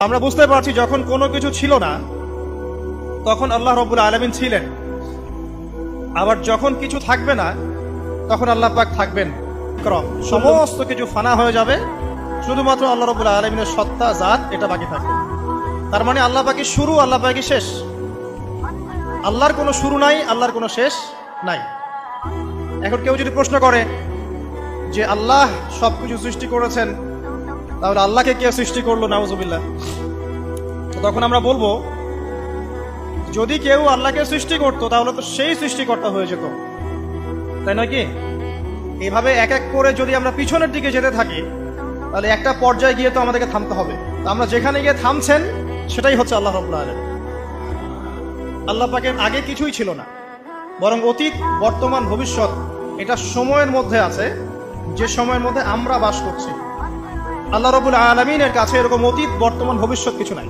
আমরা বুঝতে পারছি যখন কোনো কিছু ছিল না তখন আল্লাহ রাব্বুল আলামিন ছিলেন, আবার যখন কিছু থাকবে না তখন আল্লাহ পাক থাকবেন। সমস্ত কিছু ফানা হয়ে যাবে, শুধুমাত্র আল্লাহ রাব্বুল আলামিনের সত্তা জাত এটা বাকি থাকবে। তার মানে আল্লাহ পাকই শুরু, আল্লাহ পাকই শেষ। আল্লাহর কোনো শুরু নাই, আল্লাহর কোনো শেষ নাই। এখন কেউ যদি প্রশ্ন করে যে আল্লাহ সবকিছু সৃষ্টি করেছেন, তাহলে আল্লাহকে কে সৃষ্টি করলো, নাউজুবিল্লাহ, তখন আমরা বলবো যদি কেউ আল্লাহকে সৃষ্টি করতো তাহলে তো সেই সৃষ্টিকর্তা হয়ে যেত, তাই নয় কি? এইভাবে এক এক করে যদি আমরা পিছনের দিকে যেতে থাকি তাহলে একটা পর্যায়ে গিয়ে তো আমাদেরকে থামতে হবে। তো আমরা যেখানে গিয়ে থামছেন সেটাই হচ্ছে আল্লাহ রাব্বুল আলামিন। আল্লাহ পাকের আগে কিছুই ছিল না, বরং অতীত, বর্তমান, ভবিষ্যৎ এটা সময়ের মধ্যে আছে, যে সময়ের মধ্যে আমরা বাস করছি। আল্লাহ রাব্বুল আলামিনের কাছে এরকম অতীত, বর্তমান, ভবিষ্যৎ কিছু নাই।